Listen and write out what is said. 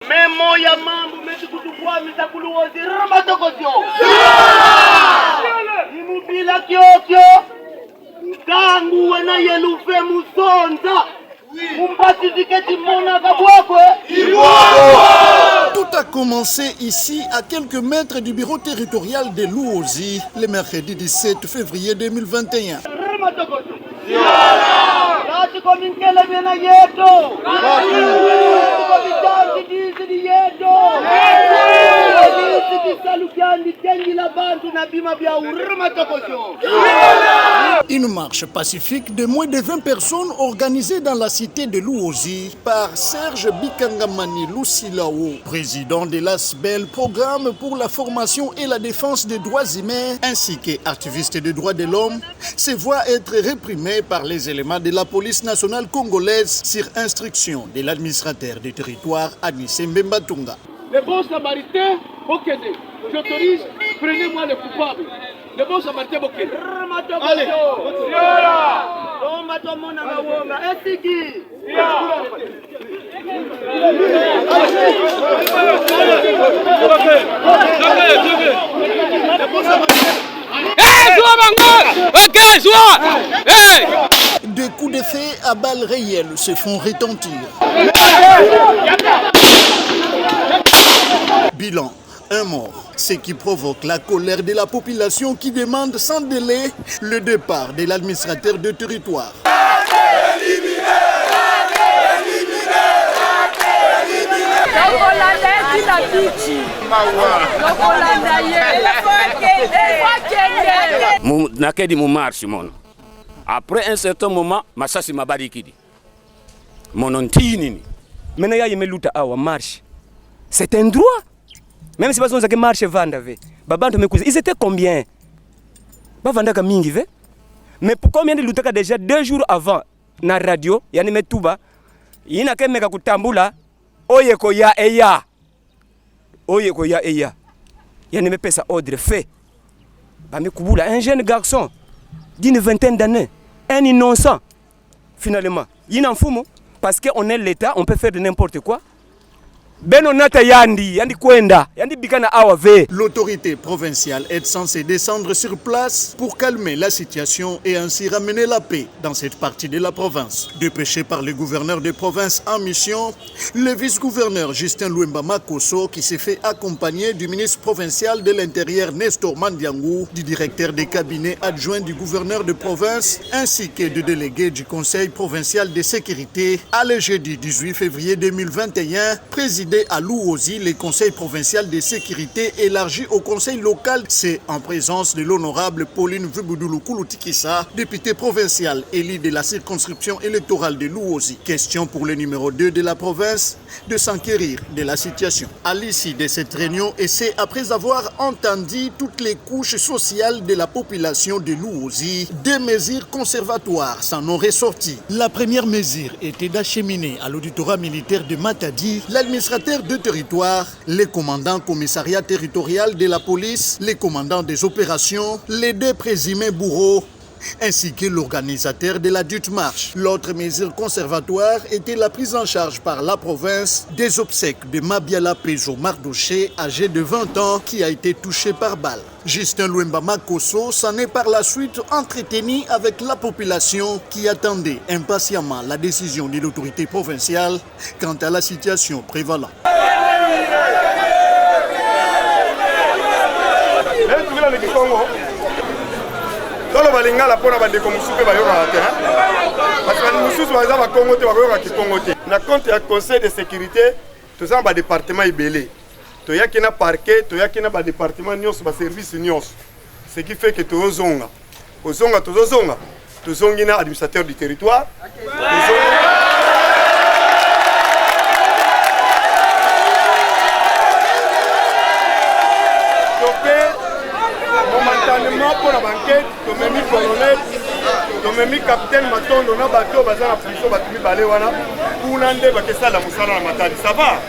Memo ya mambo mezi kutukwamiza kuluozi ramatokosyo. Imubila kyokyo. Kangu wena yelufe musonza. Tout a commencé ici, à quelques mètres du bureau territorial de Luozi, le mercredi 17 février 2021. Une marche pacifique de moins de 20 personnes organisée dans la cité de Luozi par Serge Bikangamani Lusilao, président de l'ASBEL, programme pour la formation et la défense des droits humains, ainsi qu'activiste des droits de l'homme, se voit être réprimé par les éléments de la police nationale congolaise sur instruction de l'administrateur du territoire Anissé Mbembatunga. Les bons samaritains, ok, j'autorise, prenez-moi le coupable. Les bons samaritains, ok. Allez. Des coups de feu à balles réelles se font retentir. Bilan, un mort, ce qui provoque la colère de la population qui demande sans délai le départ de l'administrateur de territoire. Après un certain moment, Massassi m'a barricadé. Mon ontini. Maintenant, il y a une lutte à marche. C'est un droit. Même si on a marche vendave. Ils étaient combien? Mais pour combien de luttes déjà 2 jours avant na radio, il y a une metouba. Il y a un mec qui tambula. Oyeko ya eya. Oyeko ya eya. Il y a une pesa ordre fait. Un jeune garçon d'une vingtaine d'années, un innocent. Finalement, il en fout parce qu'on est l'État, on peut faire de n'importe quoi. L'autorité provinciale est censée descendre sur place pour calmer la situation et ainsi ramener la paix dans cette partie de la province. Dépêché par le gouverneur de province en mission, le vice-gouverneur Justin Luemba Makoso, qui s'est fait accompagner du ministre provincial de l'Intérieur Nestor Mandiangou, du directeur des cabinets adjoints du gouverneur de province, ainsi que du délégué du conseil provincial de sécurité, à le jeudi 18 février 2021, président à Luozi, le conseil provincial de sécurité élargi au conseil local, c'est en présence de l'honorable Pauline Vubudulu-Kulutikisa, députée provinciale élue de la circonscription électorale de Luozi. Question pour le numéro 2 de la province de s'enquérir de la situation. À l'issue de cette réunion, et c'est après avoir entendu toutes les couches sociales de la population de Luozi, des mesures conservatoires s'en ont ressorti. La première mesure était d'acheminer à l'auditorat militaire de Matadi l'administrateur de territoire, les commandants commissariat territorial de la police, les commandants des opérations, les 2 présumés bourreaux, ainsi que l'organisateur de la dite marche. L'autre mesure conservatoire était la prise en charge par la province des obsèques de Mabiala Pejo Mardoché, âgé de 20 ans, qui a été touché par balle. Justin Luemba Makoso s'en est par la suite entretenu avec la population qui attendait impatiemment la décision de l'autorité provinciale quant à la situation prévalente. Tolo balinga la pona bandeko musupe bayoka te parce que mususu baza ba Congo te bayoka ki Congo te na compte ya conseil de sécurité toza ba département ibelé to yaki na parquet to yaki na ba département nyos ba service nyos ce qui fait que tozonga tozongi na administrateur du territoire momentanément pour la banquette, Tomemi colonel, Tomemi capitaine Matondo na bateau bazana prison batumi balé wana pour nande bakesa la musala na matadi ça va.